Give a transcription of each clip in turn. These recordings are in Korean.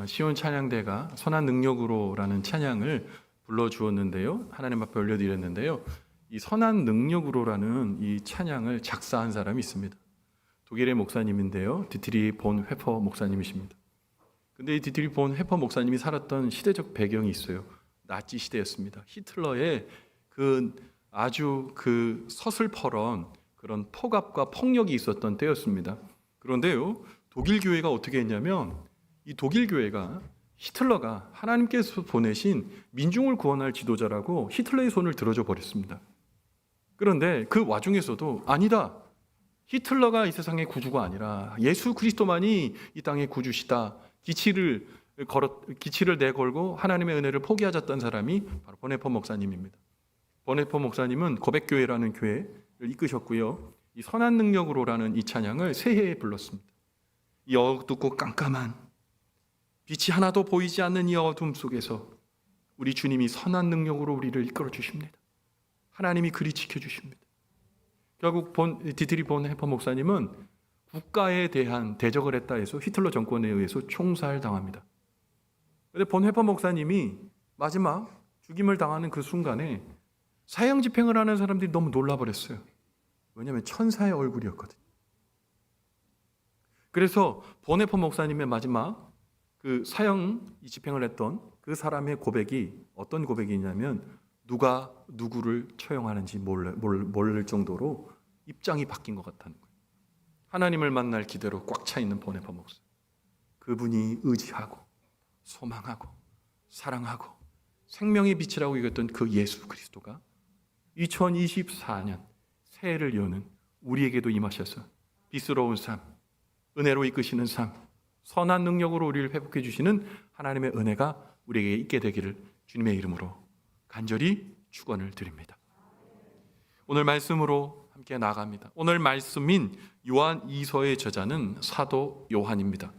시온 찬양대가 선한 능력으로라는 찬양을 불러주었는데요. 하나님 앞에 올려드렸는데요. 이 선한 능력으로라는 이 찬양을 작사한 사람이 있습니다. 독일의 목사님인데요. 디트리 본 회퍼 목사님이십니다. 근데 이 디트리 본 회퍼 목사님이 살았던 시대적 배경이 있어요. 나치 시대였습니다. 히틀러의 아주 서슬퍼런 그런 폭압과 폭력이 있었던 때였습니다. 그런데요, 독일 교회가 어떻게 했냐면 이 독일 교회가 히틀러가 하나님께서 보내신 민중을 구원할 지도자라고 히틀러의 손을 들어줘 버렸습니다. 그런데 그 와중에서도 아니다. 히틀러가 이 세상의 구주가 아니라 예수 그리스도만이 이 땅의 구주시다. 기치를 내걸고 하나님의 은혜를 포기하셨던 사람이 바로 보네퍼 목사님입니다. 보네퍼 목사님은 고백교회라는 교회를 이끄셨고요. 이 선한 능력으로라는 이 찬양을 새해에 불렀습니다. 이 어둡고 깜깜한 빛이 하나도 보이지 않는 이 어둠 속에서 우리 주님이 선한 능력으로 우리를 이끌어 주십니다. 하나님이 그리 지켜주십니다. 결국 디트리 본 해퍼 목사님은 국가에 대한 대적을 했다 해서 히틀러 정권에 의해서 총살당합니다. 그런데 본 해퍼 목사님이 마지막 죽임을 당하는 그 순간에 사형 집행을 하는 사람들이 너무 놀라버렸어요. 왜냐하면 천사의 얼굴이었거든요. 그래서 본 해퍼 목사님의 마지막 그 사형 집행을 했던 그 사람의 고백이 어떤 고백이냐면 누가 누구를 처형하는지 모를 정도로 입장이 바뀐 것 같다는 거예요. 하나님을 만날 기대로 꽉 차 있는 본 해퍼 목사. 그분이 의지하고 소망하고 사랑하고 생명의 빛이라고 여겼던 그 예수 그리스도가 2024년 새해를 여는 우리에게도 임하셔서 빛스러운 삶, 은혜로 이끄시는 삶, 선한 능력으로 우리를 회복해 주시는 하나님의 은혜가 우리에게 있게 되기를 주님의 이름으로 간절히 축원을 드립니다. 오늘 말씀으로 함께 나아갑니다. 오늘 말씀인 요한 2서의 저자는 사도 요한입니다.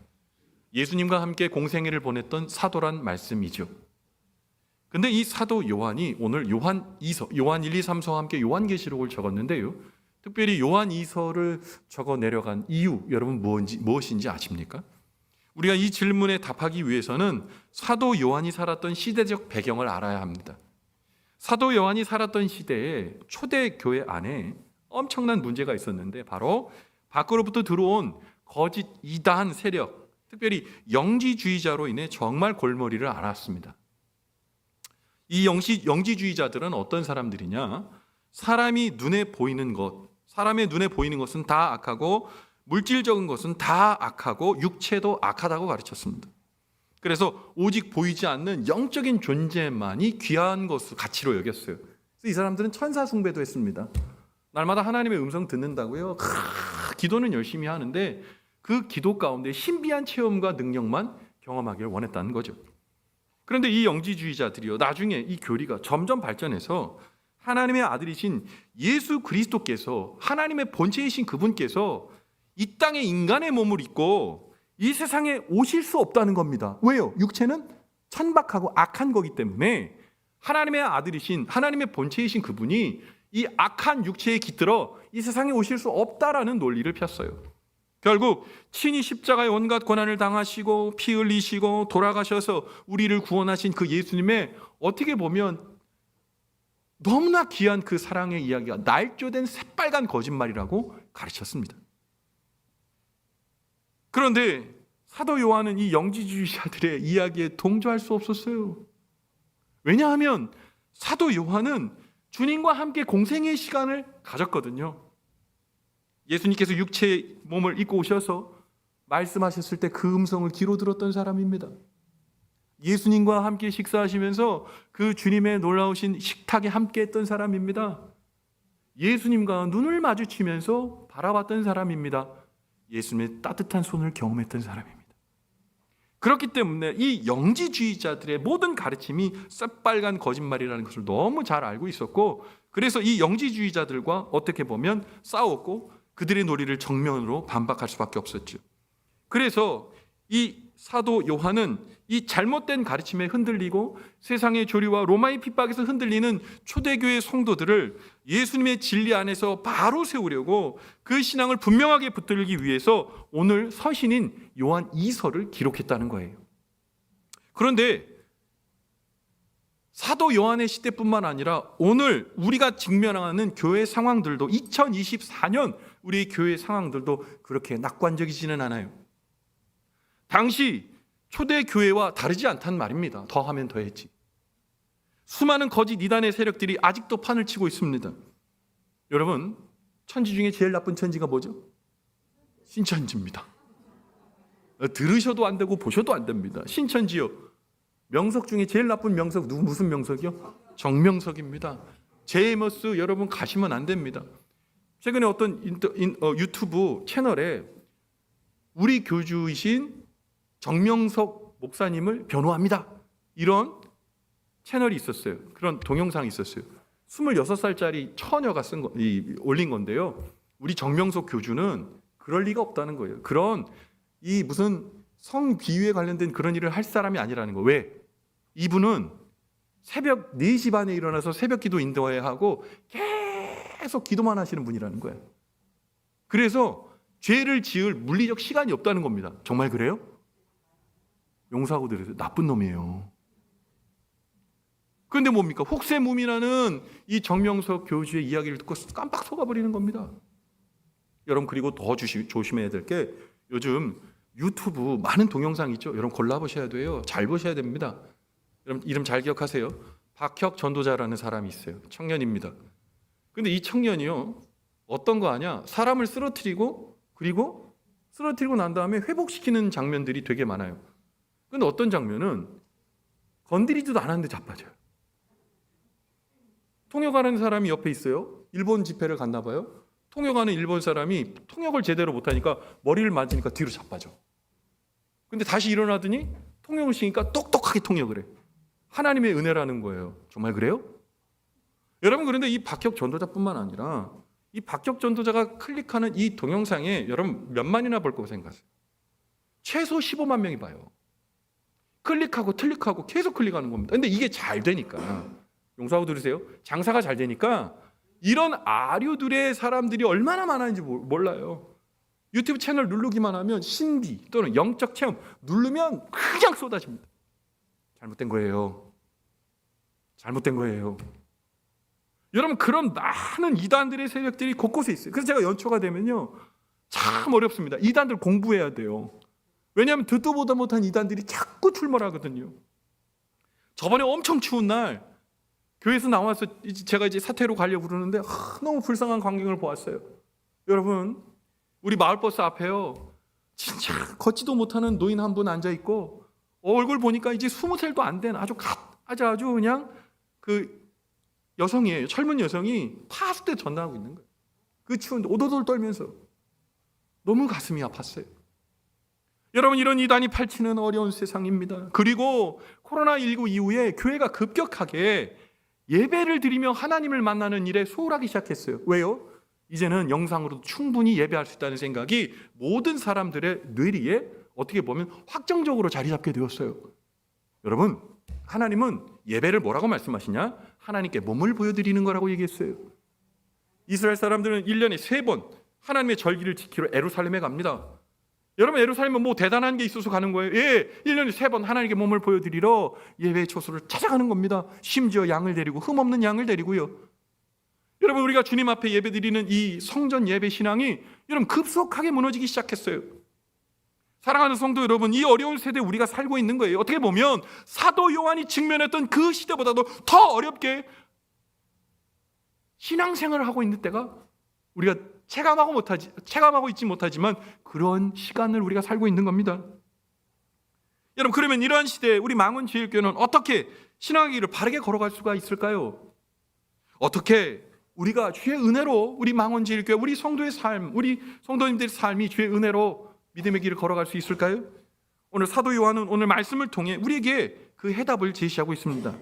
예수님과 함께 공생애를 보냈던 사도란 말씀이죠. 근데 이 사도 요한이 오늘 요한 2서, 요한 1, 2, 3서와 함께 요한계시록을 적었는데요. 특별히 요한 2서를 적어 내려간 이유, 여러분 무엇인지 아십니까? 우리가 이 질문에 답하기 위해서는 사도 요한이 살았던 시대적 배경을 알아야 합니다. 사도 요한이 살았던 시대에 초대교회 안에 엄청난 문제가 있었는데 바로 밖으로부터 들어온 거짓 이단 세력, 특별히 영지주의자로 인해 정말 골머리를 앓았습니다. 이 영지주의자들은 어떤 사람들이냐? 사람의 눈에 보이는 것은 다 악하고 물질적인 것은 다 악하고 육체도 악하다고 가르쳤습니다. 그래서 오직 보이지 않는 영적인 존재만이 귀한 것을 가치로 여겼어요. 그래서 이 사람들은 천사 숭배도 했습니다. 날마다 하나님의 음성 듣는다고요. 기도는 열심히 하는데 그 기도 가운데 신비한 체험과 능력만 경험하기를 원했다는 거죠. 그런데 이 영지주의자들이요, 나중에 이 교리가 점점 발전해서 하나님의 아들이신 예수 그리스도께서, 하나님의 본체이신 그분께서 이 땅에 인간의 몸을 입고 이 세상에 오실 수 없다는 겁니다. 왜요? 육체는 천박하고 악한 거기 때문에 하나님의 아들이신, 하나님의 본체이신 그분이 이 악한 육체에 깃들어 이 세상에 오실 수 없다라는 논리를 폈어요. 결국 친히 십자가의 온갖 고난을 당하시고 피 흘리시고 돌아가셔서 우리를 구원하신 그 예수님의 어떻게 보면 너무나 귀한 그 사랑의 이야기가 날조된 새빨간 거짓말이라고 가르쳤습니다. 그런데 사도 요한은 이 영지주의자들의 이야기에 동조할 수 없었어요. 왜냐하면 사도 요한은 주님과 함께 공생의 시간을 가졌거든요. 예수님께서 육체의 몸을 입고 오셔서 말씀하셨을 때 그 음성을 귀로 들었던 사람입니다. 예수님과 함께 식사하시면서 그 주님의 놀라우신 식탁에 함께 했던 사람입니다. 예수님과 눈을 마주치면서 바라봤던 사람입니다. 예수님의 따뜻한 손을 경험했던 사람입니다. 그렇기 때문에 이 영지주의자들의 모든 가르침이 새빨간 거짓말이라는 것을 너무 잘 알고 있었고, 그래서 이 영지주의자들과 어떻게 보면 싸웠고 그들의 논리를 정면으로 반박할 수밖에 없었죠. 그래서 이 사도 요한은 이 잘못된 가르침에 흔들리고 세상의 조리와 로마의 핍박에서 흔들리는 초대교회 성도들을 예수님의 진리 안에서 바로 세우려고 그 신앙을 분명하게 붙들기 위해서 오늘 서신인 요한 2서를 기록했다는 거예요. 그런데 사도 요한의 시대뿐만 아니라 오늘 우리가 직면하는 교회 상황들도 2024년 우리 교회 상황들도 그렇게 낙관적이지는 않아요. 당시 초대 교회와 다르지 않단 말입니다. 더하면 더했지. 수많은 거짓 이단의 세력들이 아직도 판을 치고 있습니다. 여러분, 천지 중에 제일 나쁜 천지가 뭐죠? 신천지입니다. 들으셔도 안 되고 보셔도 안 됩니다. 신천지요. 명석 중에 제일 나쁜 명석 무슨 명석이요? 정명석입니다. 제이머스 여러분 가시면 안 됩니다. 최근에 어떤 유튜브 채널에 우리 교주이신 정명석 목사님을 변호합니다. 이런 채널이 있었어요. 그런 동영상이 있었어요. 26살짜리 처녀가 올린 건데요. 우리 정명석 교주는 그럴 리가 없다는 거예요. 그런 이 무슨 성비유에 관련된 그런 일을 할 사람이 아니라는 거예요. 왜? 이분은 새벽 4시 반에 일어나서 새벽 기도 인도해야 하고 계속 기도만 하시는 분이라는 거예요. 그래서 죄를 지을 물리적 시간이 없다는 겁니다. 정말 그래요? 용서하고 드려서 나쁜 놈이에요. 그런데 뭡니까? 혹세무민하는 이 정명석 교주의 이야기를 듣고 깜빡 속아버리는 겁니다. 여러분, 그리고 더 조심해야 될 게 요즘 유튜브 많은 동영상 있죠. 여러분 골라보셔야 돼요. 잘 보셔야 됩니다. 여러분 이름 잘 기억하세요. 박혁 전도자라는 사람이 있어요. 청년입니다. 근데 이 청년이요, 어떤 거 아냐? 사람을 쓰러뜨리고 그리고 쓰러뜨리고 난 다음에 회복시키는 장면들이 되게 많아요. 근데 어떤 장면은 건드리지도 않았는데 자빠져요. 통역하는 사람이 옆에 있어요. 일본 집회를 갔나 봐요. 통역하는 일본 사람이 통역을 제대로 못하니까 머리를 맞으니까 뒤로 자빠져. 근데 다시 일어나더니 통역을 시키니까 똑똑하게 통역을 해. 하나님의 은혜라는 거예요. 정말 그래요? 여러분, 그런데 이 박혁 전도자뿐만 아니라 이 박혁 전도자가 클릭하는 이 동영상에 여러분 몇만이나 볼 거고 생각하세요? 최소 15만 명이 봐요. 클릭하고 틀릭하고 계속 클릭하는 겁니다. 근데 이게 잘 되니까, 용서하고 들으세요. 장사가 잘 되니까 이런 아류들의 사람들이 얼마나 많았는지 몰라요. 유튜브 채널 누르기만 하면 신비 또는 영적 체험 누르면 그냥 쏟아집니다. 잘못된 거예요. 잘못된 거예요. 여러분, 그런 많은 이단들의 세력들이 곳곳에 있어요. 그래서 제가 연초가 되면요, 참 어렵습니다. 이단들 공부해야 돼요. 왜냐하면 듣도 보다 못한 이단들이 자꾸 출몰하거든요. 저번에 엄청 추운 날 교회에서 나와서 제가 이제 사퇴로 가려고 그러는데 너무 불쌍한 광경을 보았어요. 여러분, 우리 마을버스 앞에요, 진짜 걷지도 못하는 노인 한 분 앉아 있고 얼굴 보니까 이제 20살도 안 된 아주 그냥 그 여성이에요. 젊은 여성이 파수대 전당하고 있는 거예요. 그 추운데 오도돌 떨면서 너무 가슴이 아팠어요. 여러분, 이런 이단이 펼치는 어려운 세상입니다. 그리고 코로나19 이후에 교회가 급격하게 예배를 드리며 하나님을 만나는 일에 소홀하기 시작했어요. 왜요? 이제는 영상으로도 충분히 예배할 수 있다는 생각이 모든 사람들의 뇌리에 어떻게 보면 확정적으로 자리 잡게 되었어요. 여러분, 하나님은 예배를 뭐라고 말씀하시냐? 하나님께 몸을 보여드리는 거라고 얘기했어요. 이스라엘 사람들은 1년에 3번 하나님의 절기를 지키러 예루살렘에 갑니다. 여러분, 예루살렘은 뭐 대단한 게 있어서 가는 거예요? 예, 1년에 3번 하나님께 몸을 보여드리러 예배의 초소를 찾아가는 겁니다. 심지어 양을 데리고, 흠없는 양을 데리고요. 여러분, 우리가 주님 앞에 예배드리는 이 성전 예배 신앙이 여러분 급속하게 무너지기 시작했어요. 사랑하는 성도 여러분, 이 어려운 세대에 우리가 살고 있는 거예요. 어떻게 보면 사도 요한이 직면했던 그 시대보다도 더 어렵게 신앙생활을 하고 있는 때가 우리가 체감하고 있지 못하지만 그런 시간을 우리가 살고 있는 겁니다. 여러분, 그러면 이러한 시대에 우리 망원제일교회는 어떻게 신앙의 길을 바르게 걸어갈 수가 있을까요? 어떻게 우리가 주의 은혜로 우리 망원제일교회, 우리 성도의 삶, 우리 성도님들의 삶이 주의 은혜로 믿음의 길을 걸어갈 수 있을까요? 오늘 사도 요한은 오늘 말씀을 통해 우리에게 그 해답을 제시하고 있습니다.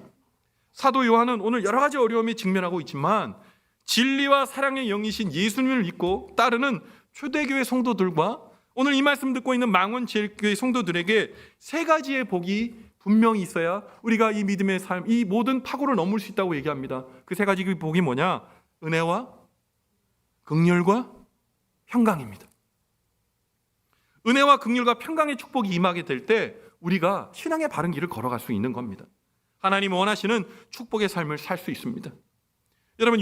사도 요한은 오늘 여러 가지 어려움에 직면하고 있지만 진리와 사랑의 영이신 예수님을 믿고 따르는 초대교회 성도들과 오늘 이 말씀 듣고 있는 망원제일교회 성도들에게 3가지의 복이 분명히 있어야 우리가 이 믿음의 삶, 이 모든 파고를 넘을 수 있다고 얘기합니다. 그 3가지 복이 뭐냐? 은혜와 긍휼과 평강입니다. 은혜와 긍휼과 평강의 축복이 임하게 될 때 우리가 신앙의 바른 길을 걸어갈 수 있는 겁니다. 하나님이 원하시는 축복의 삶을 살 수 있습니다. 여러분,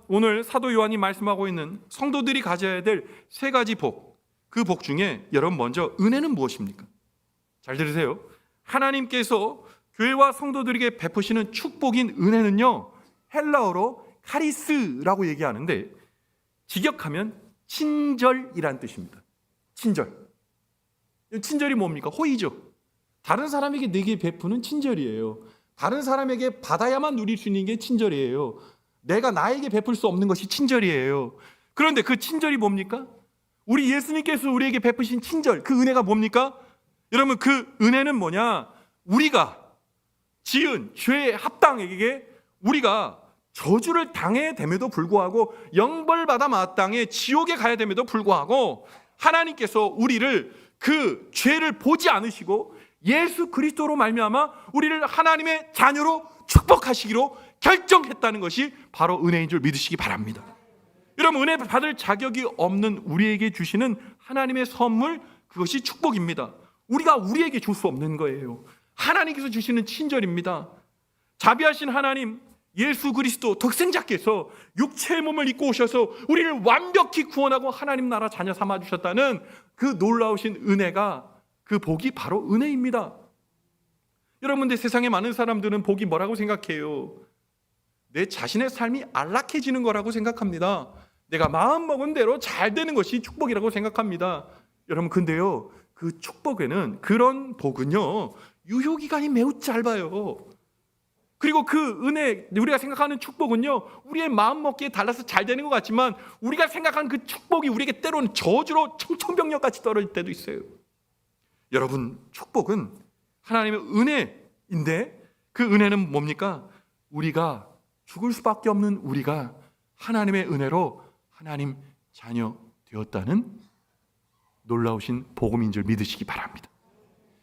오늘 사도 요한이 말씀하고 있는 성도들이 가져야 될 세 가지 복, 그 복 중에 여러분 먼저 은혜는 무엇입니까? 잘 들으세요. 하나님께서 교회와 성도들에게 베푸시는 축복인 은혜는요, 헬라어로 카리스라고 얘기하는데 직역하면 친절이란 뜻입니다. 친절. 친절이 뭡니까? 호의죠. 다른 사람에게 내게 베푸는 친절이에요. 다른 사람에게 받아야만 누릴 수 있는 게 친절이에요. 내가 나에게 베풀 수 없는 것이 친절이에요. 그런데 그 친절이 뭡니까? 우리 예수님께서 우리에게 베푸신 친절, 그 은혜가 뭡니까? 여러분, 그 은혜는 뭐냐? 우리가 지은 죄의 합당에게 우리가 저주를 당해 됨에도 불구하고 영벌받아 마땅해 지옥에 가야 됨에도 불구하고 하나님께서 우리를 그 죄를 보지 않으시고 예수 그리스도로 말미암아 우리를 하나님의 자녀로 축복하시기로 결정했다는 것이 바로 은혜인 줄 믿으시기 바랍니다. 여러분, 은혜 받을 자격이 없는 우리에게 주시는 하나님의 선물, 그것이 축복입니다. 우리가 우리에게 줄 수 없는 거예요. 하나님께서 주시는 친절입니다. 자비하신 하나님 예수 그리스도 독생자께서 육체의 몸을 입고 오셔서 우리를 완벽히 구원하고 하나님 나라 자녀 삼아 주셨다는 그 놀라우신 은혜가, 그 복이 바로 은혜입니다. 여러분, 근데 세상에 많은 사람들은 복이 뭐라고 생각해요? 내 자신의 삶이 안락해지는 거라고 생각합니다. 내가 마음먹은 대로 잘 되는 것이 축복이라고 생각합니다. 여러분, 근데요, 그 축복에는, 그런 복은요, 유효기간이 매우 짧아요. 그리고 그 은혜, 우리가 생각하는 축복은요, 우리의 마음먹기에 달라서 잘 되는 것 같지만 우리가 생각하는 그 축복이 우리에게 때로는 저주로 청천벽력같이 떨어질 때도 있어요. 여러분, 축복은 하나님의 은혜인데 그 은혜는 뭡니까? 우리가 죽을 수밖에 없는 우리가 하나님의 은혜로 하나님 자녀 되었다는 놀라우신 복음인 줄 믿으시기 바랍니다.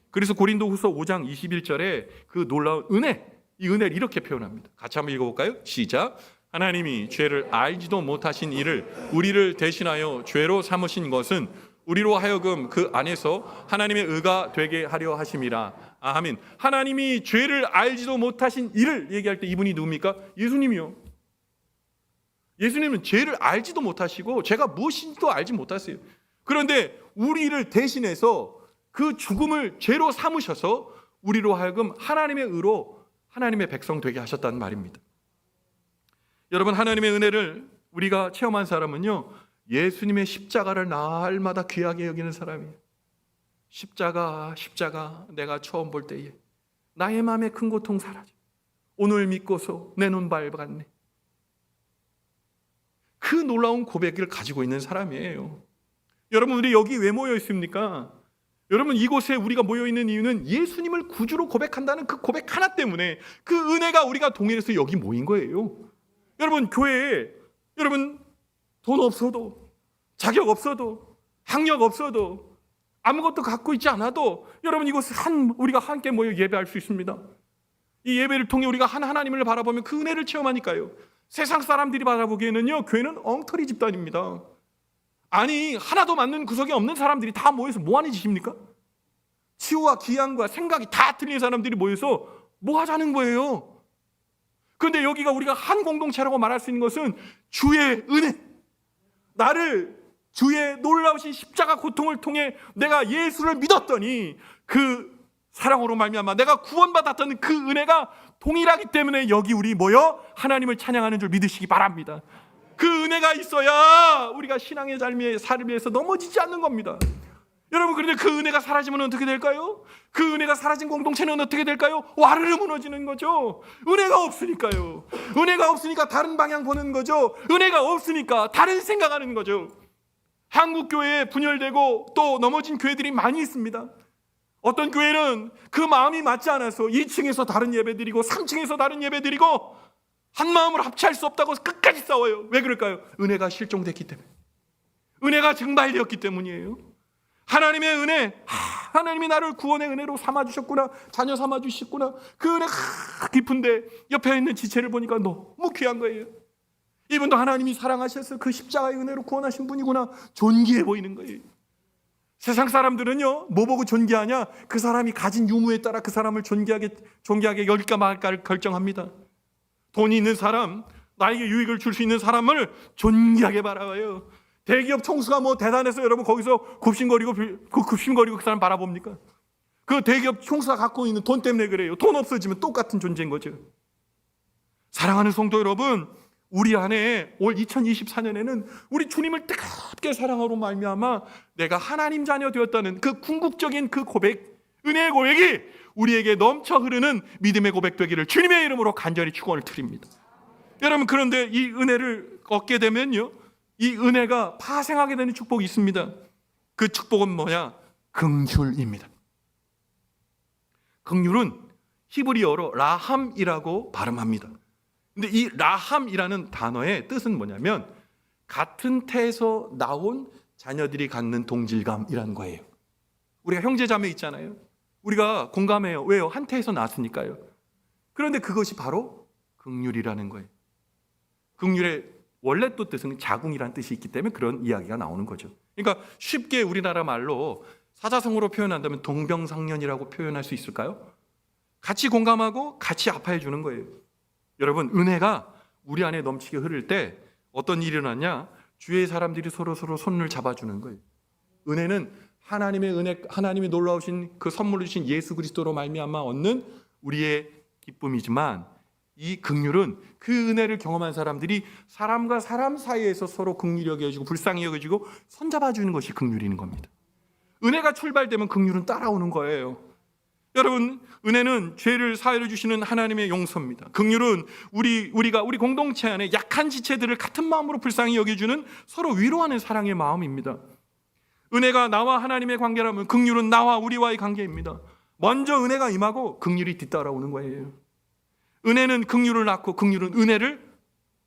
그래서 고린도후서 5장 21절에 그 놀라운 은혜, 이 은혜를 이렇게 표현합니다. 같이 한번 읽어볼까요? 시작. 하나님이 죄를 알지도 못하신 이를 우리를 대신하여 죄로 삼으신 것은 우리로 하여금 그 안에서 하나님의 의가 되게 하려 하심이라. 아멘. 하나님이 죄를 알지도 못하신 이를 얘기할 때 이분이 누굽니까? 예수님이요. 예수님은 죄를 알지도 못하시고 죄가 무엇인지도 알지 못하세요. 그런데 우리를 대신해서 그 죽음을 죄로 삼으셔서 우리로 하여금 하나님의 의로 하나님의 백성 되게 하셨다는 말입니다. 여러분, 하나님의 은혜를 우리가 체험한 사람은요, 예수님의 십자가를 날마다 귀하게 여기는 사람이에요. 십자가 내가 처음 볼 때에 나의 마음의 큰 고통 사라져. 오늘 믿고서 내 눈 밝았네. 그 놀라운 고백을 가지고 있는 사람이에요. 여러분, 우리 여기 왜 모여 있습니까? 여러분, 이곳에 우리가 모여 있는 이유는 예수님을 구주로 고백한다는 그 고백 하나 때문에, 그 은혜가 우리가 동일해서 여기 모인 거예요. 여러분, 교회에 여러분 돈 없어도, 자격 없어도, 학력 없어도, 아무것도 갖고 있지 않아도 여러분 이곳에 우리가 함께 모여 예배할 수 있습니다. 이 예배를 통해 우리가 하나님을 바라보면 그 은혜를 체험하니까요. 세상 사람들이 바라보기에는요, 교회는 엉터리 집단입니다. 아니, 하나도 맞는 구석이 없는 사람들이 다 모여서 뭐 하는 짓입니까? 치유와 기양과 생각이 다 틀린 사람들이 모여서 뭐 하자는 거예요? 그런데 여기가 우리가 한 공동체라고 말할 수 있는 것은 주의 은혜, 나를 주의 놀라우신 십자가 고통을 통해 내가 예수를 믿었더니 그 사랑으로 말미암아 내가 구원받았던 그 은혜가 동일하기 때문에 여기 우리 모여 하나님을 찬양하는 줄 믿으시기 바랍니다. 그 은혜가 있어야 우리가 신앙의 삶에서 넘어지지 않는 겁니다. 여러분, 그런데 그 은혜가 사라지면 어떻게 될까요? 그 은혜가 사라진 공동체는 어떻게 될까요? 와르르 무너지는 거죠. 은혜가 없으니까요. 은혜가 없으니까 다른 방향 보는 거죠. 은혜가 없으니까 다른 생각하는 거죠. 한국 교회에 분열되고 또 넘어진 교회들이 많이 있습니다. 어떤 교회는 그 마음이 맞지 않아서 2층에서 다른 예배 드리고 3층에서 다른 예배 드리고 한 마음으로 합치할 수 없다고 끝까지 싸워요. 왜 그럴까요? 은혜가 실종됐기 때문에, 은혜가 증발되었기 때문이에요. 하나님의 은혜, 하나님이 나를 구원의 은혜로 삼아주셨구나, 자녀 삼아주셨구나, 그 은혜 깊은데 옆에 있는 지체를 보니까 너무 귀한 거예요. 이분도 하나님이 사랑하셔서 그 십자가의 은혜로 구원하신 분이구나, 존귀해 보이는 거예요. 세상 사람들은요, 뭐 보고 존귀하냐? 그 사람이 가진 유무에 따라 그 사람을 존귀하게 여길까 말까를 결정합니다. 돈이 있는 사람, 나에게 유익을 줄 수 있는 사람을 존귀하게 바라봐요. 대기업 총수가 뭐 대단해서 여러분 거기서 굽신거리고 그 사람 바라봅니까? 그 대기업 총수가 갖고 있는 돈 때문에 그래요. 돈 없어지면 똑같은 존재인 거죠. 사랑하는 성도 여러분, 우리 안에 올 2024년에는 우리 주님을 뜨겁게 사랑하로 말미암아 내가 하나님 자녀 되었다는 그 궁극적인 그 고백, 은혜의 고백이 우리에게 넘쳐 흐르는 믿음의 고백 되기를 주님의 이름으로 간절히 축원을 드립니다. 여러분, 그런데 이 은혜를 얻게 되면요, 이 은혜가 파생하게 되는 축복이 있습니다. 그 축복은 뭐냐? 긍휼입니다. 긍휼은 히브리어로 라함이라고 발음합니다. 근데 이 라함이라는 단어의 뜻은 뭐냐면 같은 태에서 나온 자녀들이 갖는 동질감이라는 거예요. 우리가 형제 자매 있잖아요. 우리가 공감해요. 왜요? 한 태에서 낳았으니까요. 그런데 그것이 바로 긍휼이라는 거예요. 긍휼의 원래 또 뜻은 자궁이라는 뜻이 있기 때문에 그런 이야기가 나오는 거죠. 그러니까 쉽게 우리나라 말로 사자성어로 표현한다면 동병상련이라고 표현할 수 있을까요? 같이 공감하고 같이 아파해 주는 거예요. 여러분, 은혜가 우리 안에 넘치게 흐를 때 어떤 일이 일어나냐? 주위의 사람들이 서로 손을 잡아주는 거예요. 은혜는 하나님의 은혜, 하나님이 놀라우신 그 선물을 주신 예수 그리스도로 말미암아 얻는 우리의 기쁨이지만, 이 긍휼은 그 은혜를 경험한 사람들이 사람과 사람 사이에서 서로 긍휼히 여겨지고 불쌍히 여겨지고 손잡아주는 것이 긍휼인 겁니다. 은혜가 출발되면 긍휼은 따라오는 거예요. 여러분, 은혜는 죄를 사하여 주시는 하나님의 용서입니다. 긍휼은 우리 공동체 안에 약한 지체들을 같은 마음으로 불쌍히 여겨주는 서로 위로하는 사랑의 마음입니다. 은혜가 나와 하나님의 관계라면 긍휼은 나와 우리와의 관계입니다. 먼저 은혜가 임하고 긍휼이 뒤따라오는 거예요. 은혜는 긍휼을 낳고 긍휼은 은혜를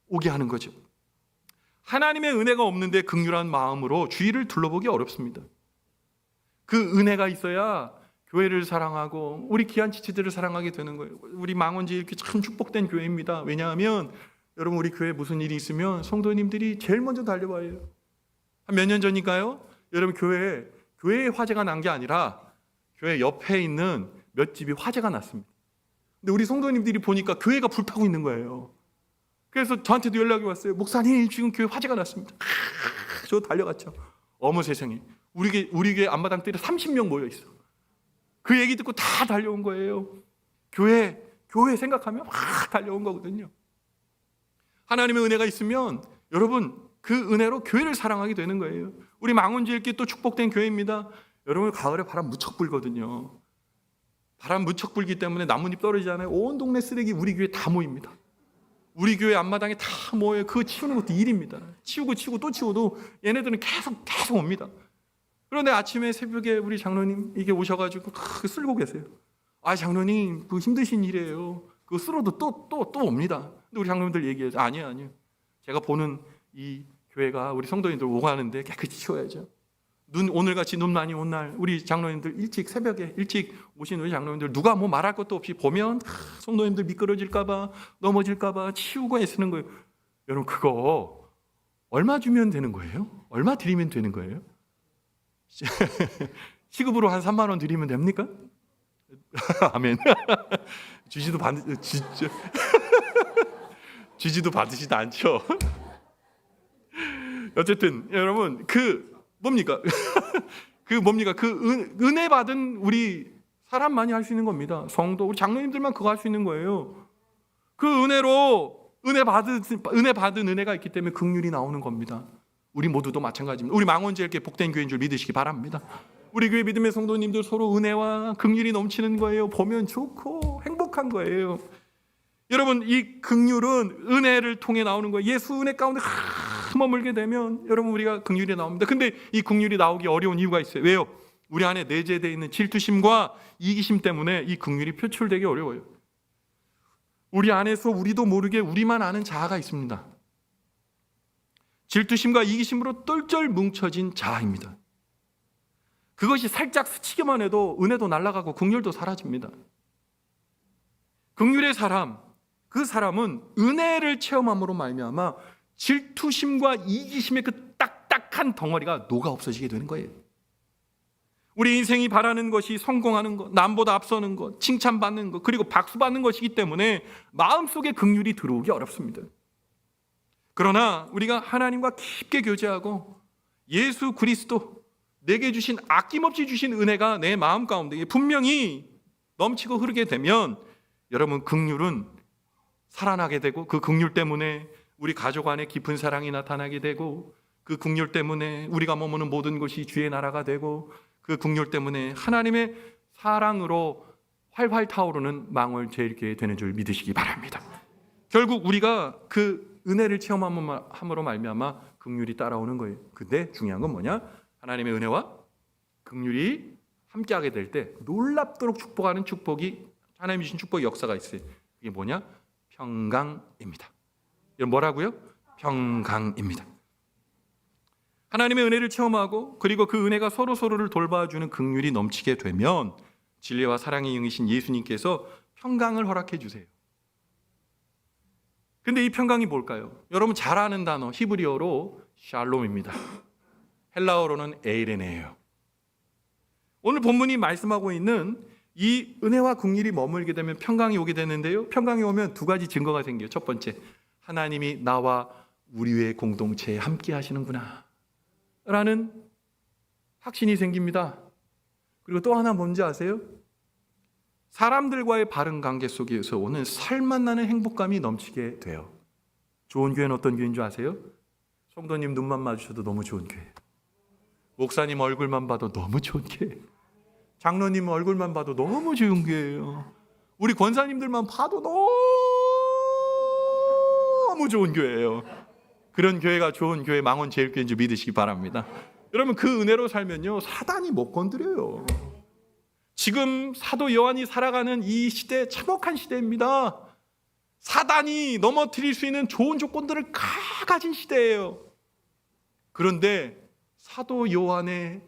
오게 하는 거죠. 하나님의 은혜가 없는데 긍휼한 마음으로 주위를 둘러보기 어렵습니다. 그 은혜가 있어야 교회를 사랑하고 우리 귀한 지체들을 사랑하게 되는 거예요. 우리 망원지 이렇게 참 축복된 교회입니다. 왜냐하면 여러분, 우리 교회에 무슨 일이 있으면 성도님들이 제일 먼저 달려와요. 한 몇 년 전인가요? 여러분, 교회에 화재가 난 게 아니라 교회 옆에 있는 몇 집이 화재가 났습니다. 근데 우리 성도님들이 보니까 교회가 불타고 있는 거예요. 그래서 저한테도 연락이 왔어요. 목사님, 지금 교회 화재가 났습니다. 저 달려갔죠. 어머 세상에, 우리 교회 앞마당들에 30명 모여 있어. 그 얘기 듣고 다 달려온 거예요. 교회 생각하면 막 달려온 거거든요. 하나님의 은혜가 있으면 여러분, 그 은혜로 교회를 사랑하게 되는 거예요. 우리 망원지일기 또 축복된 교회입니다. 여러분, 가을에 바람 무척 불거든요. 바람 무척 불기 때문에 나뭇잎 떨어지잖아요. 온 동네 쓰레기 우리 교회 다 모입니다. 우리 교회 앞마당에 다 모여요. 그거 치우는 것도 일입니다. 치우고 또 치워도 얘네들은 계속 옵니다. 그런데 아침에 새벽에 우리 장로님 이게 오셔가지고 쓸고 계세요. 아, 장로님, 그 힘드신 일이에요. 그거 쓸어도 또 옵니다. 근데 우리 장로님들 얘기해요. 아니에요. 제가 보는 이 교회가 우리 성도님들 오가는데 깨끗이 치워야죠. 오늘같이 눈 많이 온 날 우리 장로님들 새벽에 일찍 오신 우리 장로님들 누가 뭐 말할 것도 없이 보면 성도님들 미끄러질까봐 넘어질까봐 치우고 애쓰는 거예요. 여러분, 그거 얼마 주면 되는 거예요? 얼마 드리면 되는 거예요? 시급으로 한 3만 원 드리면 됩니까? 아멘. 주지도 받으시도 않죠. 어쨌든 여러분, 뭡니까? 그 은혜 받은 우리 사람만이 할 수 있는 겁니다. 성도, 우리 장로님들만 그거 할 수 있는 거예요. 그 은혜로 은혜 받은 은혜가 있기 때문에 긍휼이 나오는 겁니다. 우리 모두도 마찬가지입니다. 우리 망원제 이렇게 복된 교회인 줄 믿으시기 바랍니다. 우리 교회 믿음의 성도님들 서로 은혜와 긍휼이 넘치는 거예요. 보면 좋고 행복한 거예요. 여러분, 이 긍휼은 은혜를 통해 나오는 거예요. 예수 은혜 가운데 머물게 되면 여러분, 우리가 긍휼이 나옵니다. 근데 이 긍휼이 나오기 어려운 이유가 있어요. 왜요? 우리 안에 내재되어 있는 질투심과 이기심 때문에 이 긍휼이 표출되기 어려워요. 우리 안에서 우리도 모르게 우리만 아는 자아가 있습니다. 질투심과 이기심으로 똘똘 뭉쳐진 자아입니다. 그것이 살짝 스치기만 해도 은혜도 날아가고 긍휼도 사라집니다. 긍휼의 사람, 그 사람은 은혜를 체험함으로 말미암아 질투심과 이기심의 그 딱딱한 덩어리가 녹아 없어지게 되는 거예요. 우리 인생이 바라는 것이 성공하는 것, 남보다 앞서는 것, 칭찬받는 것, 그리고 박수받는 것이기 때문에 마음속에 긍휼이 들어오기 어렵습니다. 그러나 우리가 하나님과 깊게 교제하고 예수 그리스도 내게 주신, 아낌없이 주신 은혜가 내 마음 가운데 분명히 넘치고 흐르게 되면 여러분, 긍휼은 살아나게 되고, 그 긍휼 때문에 우리 가족 안에 깊은 사랑이 나타나게 되고, 그 긍휼 때문에 우리가 머무는 모든 것이 주의 나라가 되고, 그 긍휼 때문에 하나님의 사랑으로 활활 타오르는 망월제일교회 되는 줄 믿으시기 바랍니다. 결국 우리가 그 은혜를 체험함으로 말미암아 긍휼이 따라오는 거예요. 근데 중요한 건 뭐냐? 하나님의 은혜와 긍휼이 함께하게 될 때 놀랍도록 축복하는 축복이, 하나님이 주신 축복의 역사가 있어요. 그게 뭐냐? 평강입니다. 이건 뭐라고요? 평강입니다. 하나님의 은혜를 체험하고, 그리고 그 은혜가 서로를 돌봐주는 긍휼이 넘치게 되면 진리와 사랑이 영이신 예수님께서 평강을 허락해 주세요. 근데 이 평강이 뭘까요? 여러분 잘 아는 단어, 히브리어로 샬롬입니다. 헬라어로는 에이레네예요. 오늘 본문이 말씀하고 있는 이 은혜와 긍휼이 머물게 되면 평강이 오게 되는데요, 평강이 오면 두 가지 증거가 생겨요. 첫 번째, 하나님이 나와 우리의 공동체에 함께 하시는구나 라는 확신이 생깁니다. 그리고 또 하나 뭔지 아세요? 사람들과의 바른 관계 속에서 오는 살맛 나는 행복감이 넘치게 돼요. 좋은 교회는 어떤 교회인 줄 아세요? 성도님 눈만 마주쳐도 너무 좋은 교회, 목사님 얼굴만 봐도 너무 좋은 교회, 장로님 얼굴만 봐도 너무 좋은 교회예요. 우리 권사님들만 봐도 너무 좋은 교회예요. 그런 교회가 좋은 교회, 망원제일교회인 줄 믿으시기 바랍니다. 여러분, 그 은혜로 살면요, 사단이 못 건드려요. 지금 사도 요한이 살아가는 이 시대 참혹한 시대입니다. 사단이 넘어뜨릴 수 있는 좋은 조건들을 다 가진 시대예요. 그런데 사도 요한의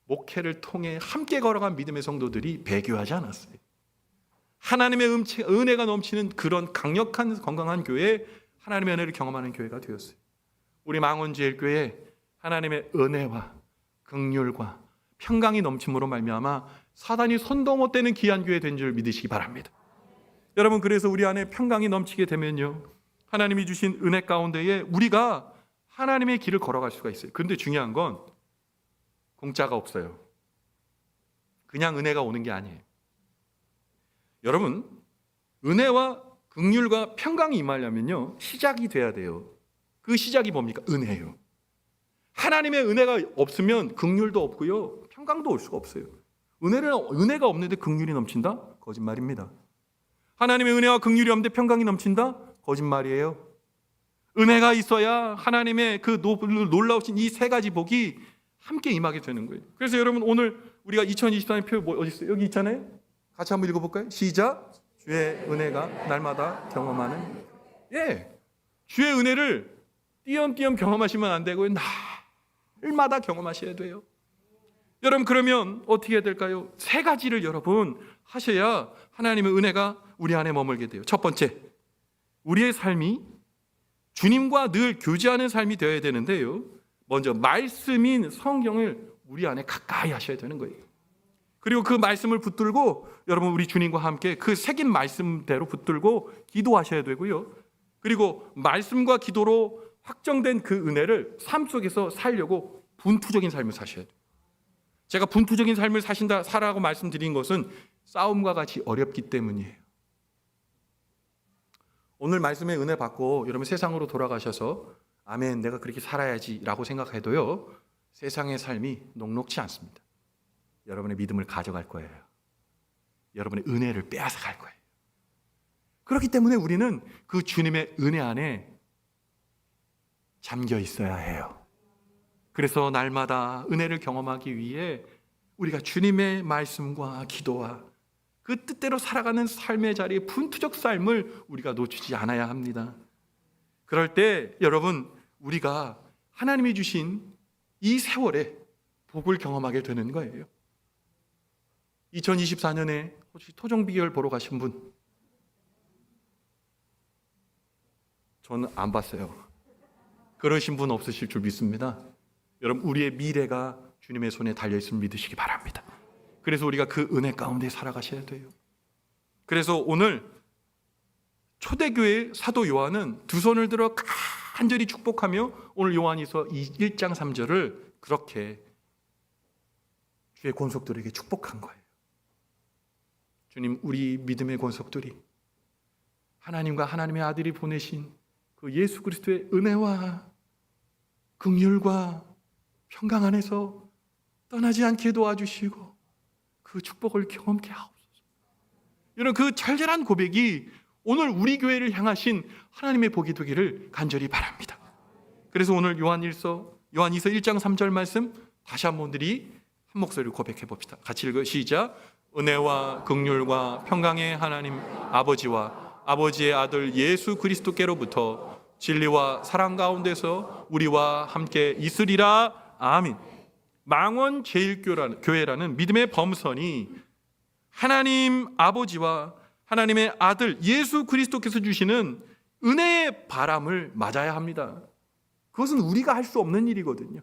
목회를 통해 함께 걸어간 믿음의 성도들이 배교하지 않았어요. 하나님의 은혜가 넘치는 그런 강력한 건강한 교회, 하나님의 은혜를 경험하는 교회가 되었어요. 우리 망원제일교회 하나님의 은혜와 긍휼과 평강이 넘침으로 말미암아 사단이 손도 못 대는 귀한 교회 된 줄 믿으시기 바랍니다. 여러분, 그래서 우리 안에 평강이 넘치게 되면요, 하나님이 주신 은혜 가운데에 우리가 하나님의 길을 걸어갈 수가 있어요. 그런데 중요한 건 공짜가 없어요. 그냥 은혜가 오는 게 아니에요. 여러분, 은혜와 긍휼과 평강이 임하려면요, 시작이 돼야 돼요. 그 시작이 뭡니까? 은혜예요. 하나님의 은혜가 없으면 긍휼도 없고요, 평강도 올 수가 없어요. 은혜가 없는데 긍휼이 넘친다? 거짓말입니다. 하나님의 은혜와 긍휼이 없는데 평강이 넘친다? 거짓말이에요. 은혜가 있어야 하나님의 그 놀라우신 이 세 가지 복이 함께 임하게 되는 거예요. 그래서 여러분, 오늘 우리가 2024년 표 어디 있어요? 여기 있잖아요. 같이 한번 읽어볼까요? 시작. 주의 은혜가 날마다 경험하는. 주의 은혜를 띄엄띄엄 경험하시면 안 되고요, 날마다 경험하셔야 돼요. 여러분, 그러면 어떻게 해야 될까요? 세 가지를 여러분 하셔야 하나님의 은혜가 우리 안에 머물게 돼요. 첫 번째, 우리의 삶이 주님과 늘 교제하는 삶이 되어야 되는데요, 먼저 말씀인 성경을 우리 안에 가까이 하셔야 되는 거예요. 그리고 그 말씀을 붙들고 여러분, 우리 주님과 함께 그 새긴 말씀대로 붙들고 기도하셔야 되고요, 그리고 말씀과 기도로 확정된 그 은혜를 삶 속에서 살려고 분투적인 삶을 사셔야 돼요. 제가 분투적인 삶을 살라고 말씀드린 것은 싸움과 같이 어렵기 때문이에요. 오늘 말씀의 은혜 받고 여러분 세상으로 돌아가셔서 아멘, 내가 그렇게 살아야지 라고 생각해도요, 세상의 삶이 녹록지 않습니다. 여러분의 믿음을 가져갈 거예요. 여러분의 은혜를 빼앗아 갈 거예요. 그렇기 때문에 우리는 그 주님의 은혜 안에 잠겨 있어야 해요. 그래서 날마다 은혜를 경험하기 위해 우리가 주님의 말씀과 기도와 그 뜻대로 살아가는 삶의 자리에 분투적 삶을 우리가 놓치지 않아야 합니다. 그럴 때 여러분, 우리가 하나님이 주신 이 세월에 복을 경험하게 되는 거예요. 2024년에 혹시 토종비결 보러 가신 분? 저는 안 봤어요. 그러신 분 없으실 줄 믿습니다. 여러분, 우리의 미래가 주님의 손에 달려있음을 믿으시기 바랍니다. 그래서 우리가 그 은혜 가운데 살아가셔야 돼요. 그래서 오늘 초대교회 사도 요한은 두 손을 들어 간절히 축복하며 오늘 요한이서 1장 3절을 그렇게 주의 권속들에게 축복한 거예요. 주님, 우리 믿음의 권속들이 하나님과 하나님의 아들이 보내신 그 예수 그리스도의 은혜와 긍휼과 평강 안에서 떠나지 않게 도와주시고 그 축복을 경험케 하옵소서. 이런 그 절절한 고백이 오늘 우리 교회를 향하신 하나님의 복이 되기를 간절히 바랍니다. 그래서 오늘 요한이서 1장 3절 말씀 다시 한번 우리 한 목소리로 고백해 봅시다. 같이 읽어 시작. 은혜와 긍휼과 평강의 하나님 아버지와 아버지의 아들 예수 그리스도께로부터 진리와 사랑 가운데서 우리와 함께 있으리라. 아멘. 망원 제일교회라는 믿음의 범선이 하나님 아버지와 하나님의 아들 예수 그리스도께서 주시는 은혜의 바람을 맞아야 합니다. 그것은 우리가 할 수 없는 일이거든요.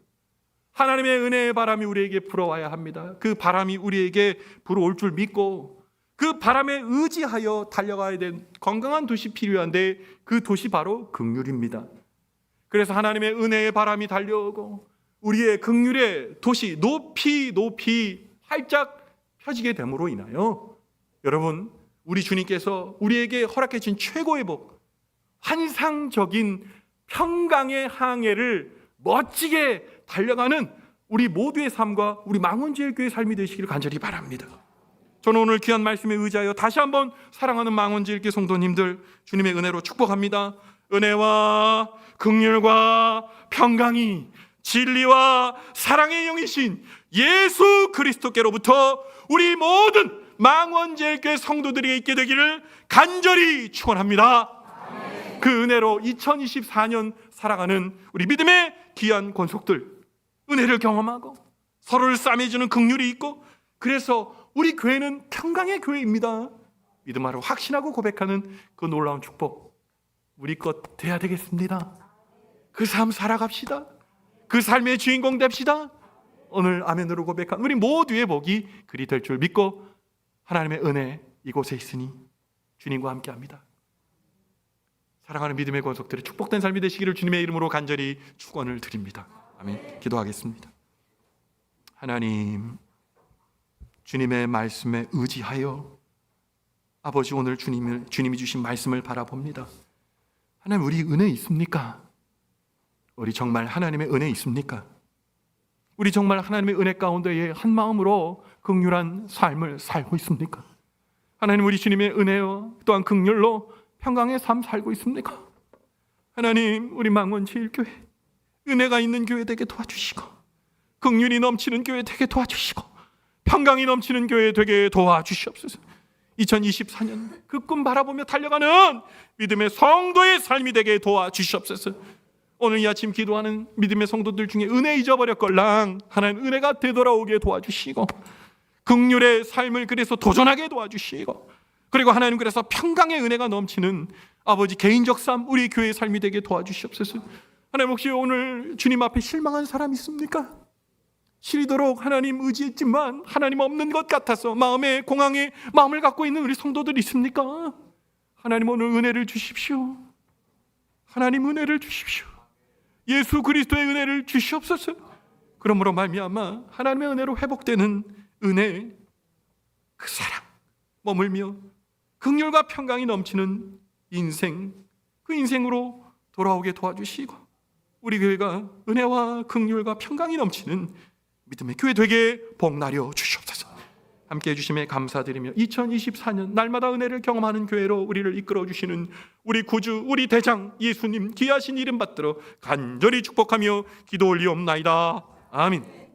하나님의 은혜의 바람이 우리에게 불어와야 합니다. 그 바람이 우리에게 불어올 줄 믿고 그 바람에 의지하여 달려가야 된 건강한 도시 필요한데 그 도시 바로 긍휼입니다. 그래서 하나님의 은혜의 바람이 달려오고 우리의 긍휼의 도시 높이 활짝 펴지게 됨으로 인하여 여러분, 우리 주님께서 우리에게 허락해 주신 최고의 복, 환상적인 평강의 항해를 멋지게 달려가는 우리 모두의 삶과 우리 망원제일교회의 삶이 되시기를 간절히 바랍니다. 저는 오늘 귀한 말씀에 의지하여 다시 한번 사랑하는 망원제일교회 성도님들 주님의 은혜로 축복합니다. 은혜와 긍휼과 평강이 진리와 사랑의 영이신 예수 그리스도께로부터 우리 모든 망원제일교회 성도들에게 있게 되기를 간절히 축원합니다. 그 은혜로 2024년 살아가는 우리 믿음의 귀한 권속들 은혜를 경험하고 서로를 싸매주는 긍휼이 있고 그래서 우리 교회는 평강의 교회입니다. 믿음으로 확신하고 고백하는 그 놀라운 축복 우리 것 돼야 되겠습니다. 그 삶 살아갑시다. 그 삶의 주인공 됩시다. 오늘 아멘으로 고백한 우리 모두의 복이 그리 될 줄 믿고 하나님의 은혜 이곳에 있으니 주님과 함께합니다. 사랑하는 믿음의 권속들의 축복된 삶이 되시기를 주님의 이름으로 간절히 축원을 드립니다. 아멘. 기도하겠습니다. 하나님, 주님의 말씀에 의지하여 아버지 오늘 주님이 주신 말씀을 바라봅니다. 하나님, 우리 은혜 있습니까? 우리 정말 하나님의 은혜 있습니까? 우리 정말 하나님의 은혜 가운데에 한 마음으로 긍휼한 삶을 살고 있습니까? 하나님, 우리 주님의 은혜요 또한 긍휼로 평강의 삶 살고 있습니까? 하나님, 우리 망원제일교회 은혜가 있는 교회 되게 도와주시고 긍휼이 넘치는 교회 되게 도와주시고 평강이 넘치는 교회 되게 도와주시옵소서. 2024년 그 꿈 바라보며 달려가는 믿음의 성도의 삶이 되게 도와주시옵소서. 오늘 이 아침 기도하는 믿음의 성도들 중에 은혜 잊어버렸걸랑 하나님 은혜가 되돌아오게 도와주시고 긍휼의 삶을 그래서 도전하게 도와주시고 그리고 하나님 그래서 평강의 은혜가 넘치는 아버지 개인적 삶 우리 교회의 삶이 되게 도와주시옵소서. 하나님, 혹시 오늘 주님 앞에 실망한 사람 있습니까? 시리도록 하나님 의지했지만 하나님 없는 것 같아서 마음에 공황의 마음을 갖고 있는 우리 성도들 있습니까? 하나님, 오늘 은혜를 주십시오. 하나님, 은혜를 주십시오. 예수 그리스도의 은혜를 주시옵소서. 그러므로 말미암아 하나님의 은혜로 회복되는 은혜, 그 사랑 머물며 긍휼과 평강이 넘치는 인생, 그 인생으로 돌아오게 도와주시고 우리 교회가 은혜와 긍휼과 평강이 넘치는 믿음의 교회 되게 복나려 주시옵소서. 함께해 주심에 감사드리며 2024년 날마다 은혜를 경험하는 교회로 우리를 이끌어 주시는 우리 구주, 우리 대장 예수님 귀하신 이름 받들어 간절히 축복하며 기도 올리옵나이다. 아멘.